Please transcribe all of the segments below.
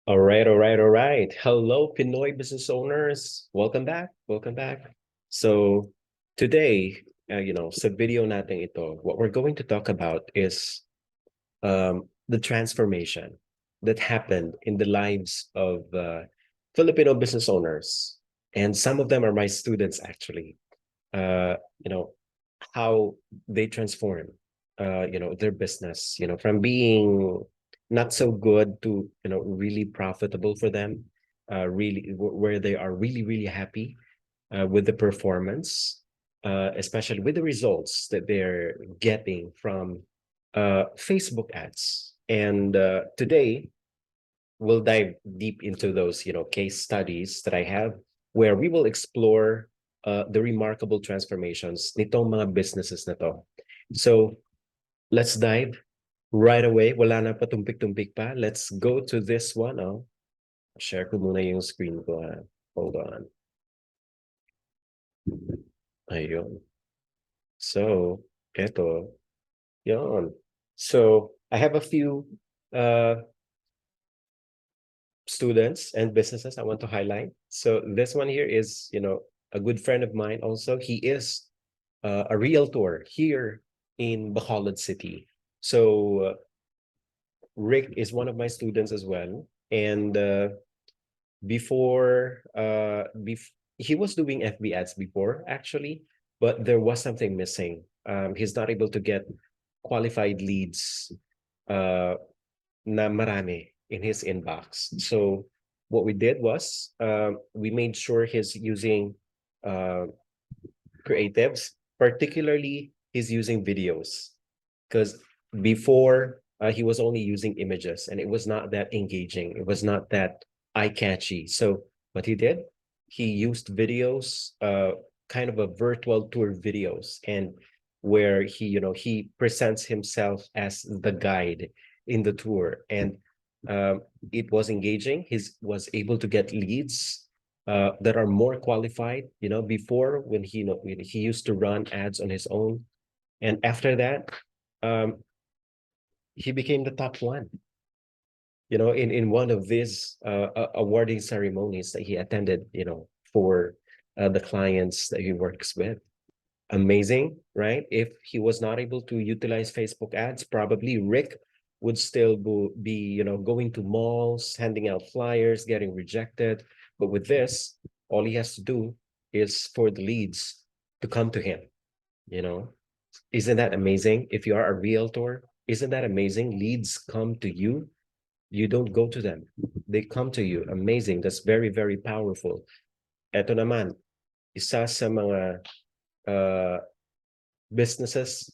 All right. Hello, Pinoy business owners. Welcome back. Welcome back. So today, sa video natin ito, what we're going to talk about is the transformation that happened in the lives of Filipino business owners, and some of them are my students actually. Uh, you know, how they transform, their business, from being not so good to, really profitable for them, really where they are really, really happy with the performance, especially with the results that they're getting from Facebook ads. And today, we'll dive deep into those, case studies that I have, where we will explore the remarkable transformations nitong mga businesses na to. So let's dive right away. Wala na patumpik-tumpik pa. Let's go to this one. Oh. Share ko muna yung screen ko. Ha. Hold on. Ayun. So, eto. Yon. So, I have a few uh, students and businesses I want to highlight. So this one here is, a good friend of mine also. He is a realtor here in Bacolod City. So Rick is one of my students as well. And he was doing FB ads before actually, but there was something missing. He's not able to get qualified leads uh, na marami in his inbox. So what we did was we made sure he's using uh, creatives, particularly he's using videos, because before he was only using images and it was not that engaging. It was not that eye catchy. So what he did, he used videos, kind of a virtual tour videos, and where he presents himself as the guide in the tour, and it was engaging. He was able to get leads that are more qualified. Before, when when he used to run ads on his own, and after that, um, he became the top one. In one of these awarding ceremonies that he attended. For the clients that he works with. Amazing, right? If he was not able to utilize Facebook ads, probably Rick would still be, going to malls, handing out flyers, getting rejected. But with this, all he has to do is for the leads to come to him. You know, isn't that amazing? If you are a realtor, isn't that amazing? Leads come to you. You don't go to them. They come to you. Amazing. That's very, very powerful. Eto naman, isa sa mga uh, businesses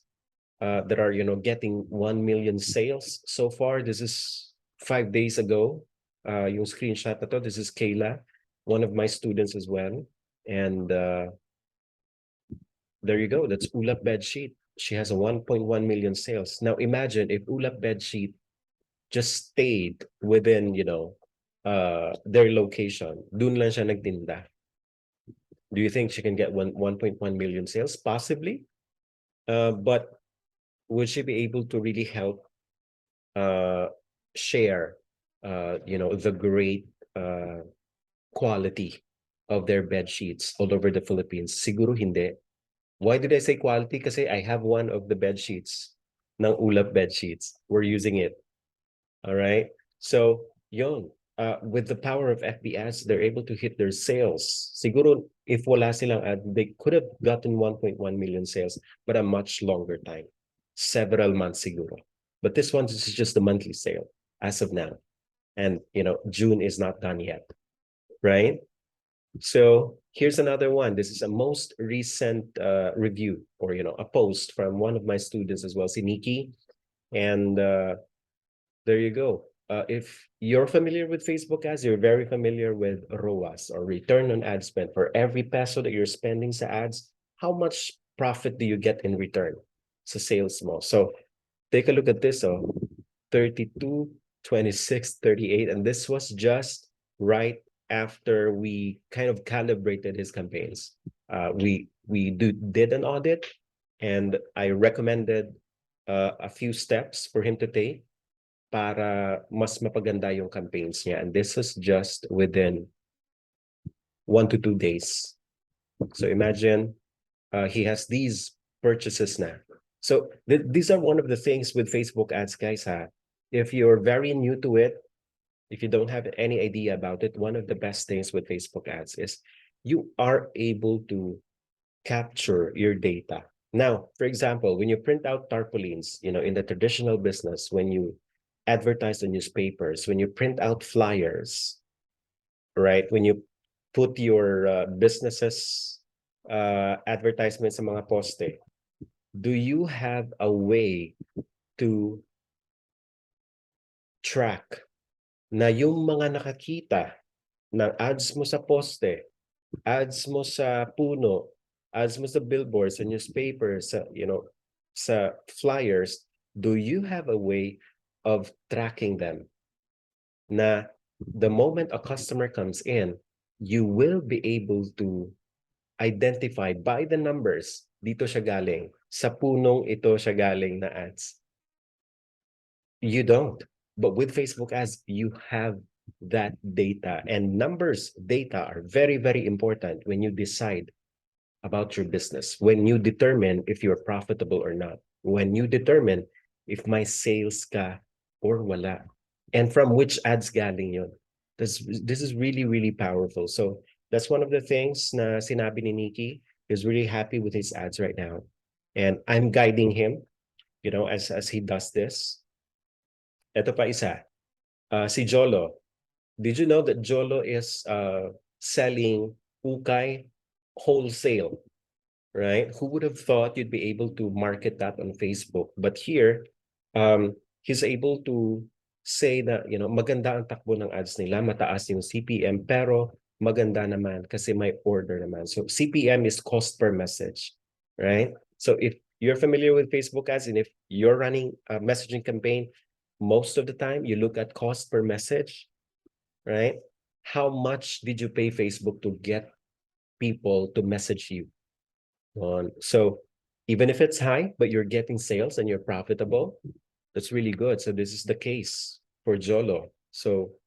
that are getting 1 million sales so far. This is 5 days ago. Yung screenshot na to, this is Kayla, one of my students as well. And there you go. That's Ulap Bedsheet. She has a 1.1 million sales. Now imagine if Ulap Bedsheet just stayed within, their location. Dun lang siya nagtinda. Do you think she can get 1.1 million sales? Possibly. But would she be able to really help uh, share, the great quality of their bed sheets all over the Philippines? Siguro hindi. Why did I say quality? Kasi I have one of the bed sheets ng Ulap bed sheets. We're using it. All right. So, yun. With the power of FB ads, they're able to hit their sales. Siguro, if wala silang ad, they could have gotten 1.1 million sales, but a much longer time. Several months siguro. But this one is just a monthly sale as of now. And, June is not done yet. Right? So here's another one. This is a most recent review, or, a post from one of my students as well, si Nikki. And there you go. If you're familiar with Facebook ads, you're very familiar with ROAS, or return on ad spend. For every peso that you're spending sa ads, how much profit do you get in return sa sales mo? So take a look at this. 32, 26, 38. And this was just right after we kind of calibrated his campaigns. We did an audit, and I recommended a few steps for him to take. para mas mapaganda yung campaigns niya. And this is just within 1 to 2 days. So imagine he has these purchases now. So these are one of the things with Facebook ads, guys. If you're very new to it, if you don't have any idea about it, one of the best things with Facebook ads is you are able to capture your data. Now, for example, when you print out tarpaulins, in the traditional business, when you advertise the newspapers, when you print out flyers, right? When you put your businesses advertisements sa mga poste, do you have a way to track na yung mga nakakita ng ads mo sa poste, ads mo sa puno, ads mo sa billboards, sa newspapers, sa flyers, do you have a way of tracking them na the moment a customer comes in, you will be able to identify by the numbers, dito siya galing, sa punong ito siya galing na ads. You don't. But with Facebook ads, you have that data, and numbers, data are very, very important when you decide about your business, when you determine if you're profitable or not, when you determine if may sales ka or wala, and from which ads galing yun. This is really, really powerful. So that's one of the things na sinabi ni Nikki. Is really happy with his ads right now. And I'm guiding him, as he does this. Ito pa isa, si Jolo. Did you know that Jolo is selling ukay wholesale, right? Who would have thought you'd be able to market that on Facebook? But here, he's able to say that, maganda ang takbo ng ads nila, mataas yung CPM, pero maganda naman kasi may order naman. So CPM is cost per message, right? So if you're familiar with Facebook ads and if you're running a messaging campaign, most of the time you look at cost per message, right? How much did you pay Facebook to get people to message you on? So even if it's high, but you're getting sales and you're profitable, that's really good. So this is the case for Jolo. So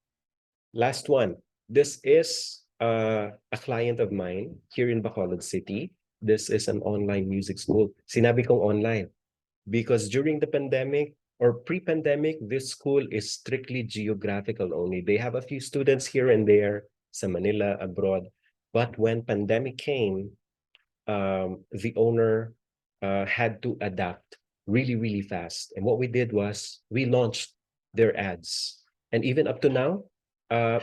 last one. This is a client of mine here in Bacolod City. This is an online music school. Sinabi kong online because during the pandemic or pre-pandemic, this school is strictly geographical only. They have a few students here and there, sa Manila, abroad. But when pandemic came, the owner had to adapt really, really fast. And what we did was we launched their ads. And even up to now,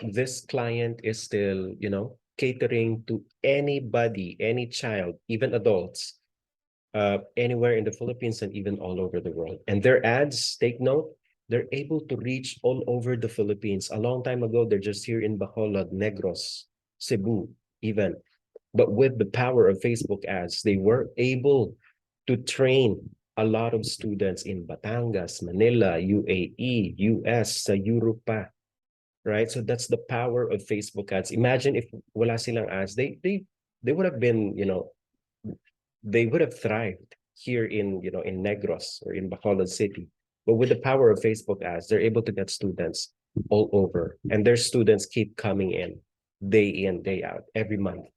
this client is still, catering to anybody, any child, even adults, anywhere in the Philippines and even all over the world. And their ads, take note, they're able to reach all over the Philippines. A long time ago, they're just here in Bacolod, Negros, Cebu, even. But with the power of Facebook ads, they were able to train a lot of students in Batangas, Manila, UAE, US, sa Europe pa, right? So that's the power of Facebook ads. Imagine if wala silang ads, they would have been, they would have thrived here in Negros or in Bacolod City. But with the power of Facebook ads, they're able to get students all over, and their students keep coming in, day out, every month.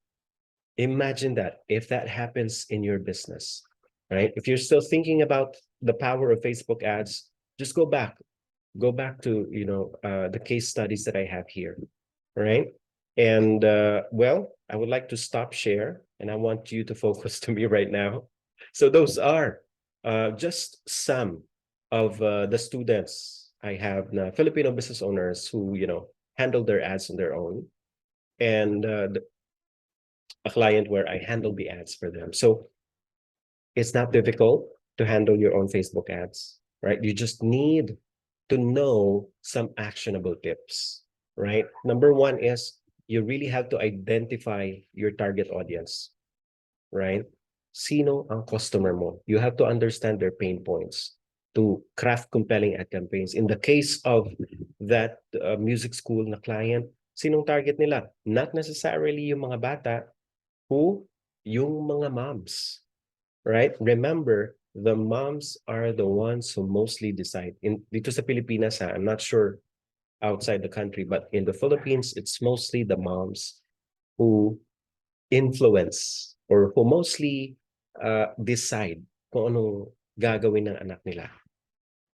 Imagine that if that happens in your business, right? If you're still thinking about the power of Facebook ads, just go back to the case studies that I have here, right? And well, I would like to stop share, and I want you to focus to me right now. So those are just some of the students I have, Filipino business owners who handle their ads on their own, and a client where I handle the ads for them. So it's not difficult to handle your own Facebook ads, right? You just need to know some actionable tips, right? Number one is you really have to identify your target audience, right? Sino ang customer mo? You have to understand their pain points to craft compelling ad campaigns. In the case of that music school na client, sinong target nila? Not necessarily yung mga bata, yung mga moms, right? Remember, the moms are the ones who mostly decide. Dito sa Pilipinas, I'm not sure outside the country, but in the Philippines, it's mostly the moms who influence or who mostly decide kung anong gagawin ng anak nila,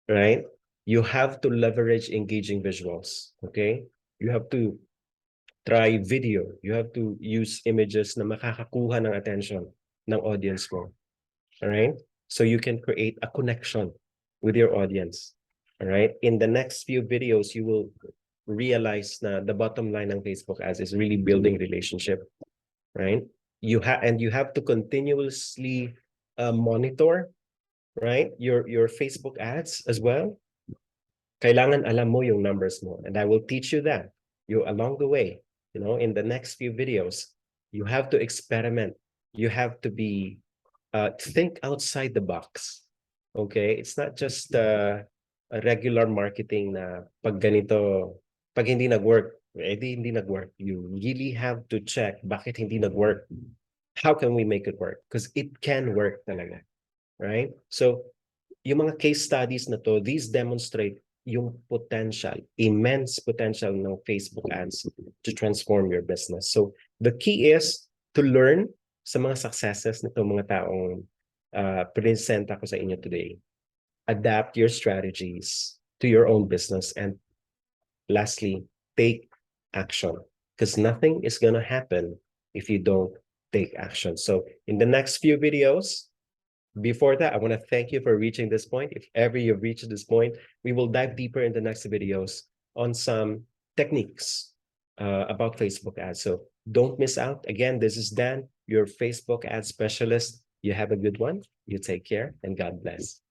right? You have to leverage engaging visuals, okay? You have to try video. You have to use images na makakakuha ng attention ng audience mo, all right? So you can create a connection with your audience, all right? In the next few videos, you will realize na the bottom line ng Facebook ads is really building relationship, right? You have to continuously monitor, right? Your Facebook ads as well. Kailangan alam mo yung numbers mo, and I will teach you that. You along the way, in the next few videos, you have to experiment. You have to be think outside the box. Okay, it's not just a regular marketing na pag ganito, pag hindi nag-work, hindi nag-work. You really have to check bakit hindi nag-work. How can we make it work? Because it can work talaga, right? So yung mga case studies na to, these demonstrate yung potential, immense potential ng Facebook ads to transform your business. So the key is to learn sa mga successes nito mga taong present ako sa inyo today. Adapt your strategies to your own business, and lastly, take action, because nothing is going to happen if you don't take action. So in the next few videos, before that, I want to thank you for reaching this point. If ever you've reached this point, we will dive deeper in the next videos on some techniques about Facebook ads. So don't miss out. Again, this is Dan, your Facebook ad specialist. You have a good one. You take care, and God bless.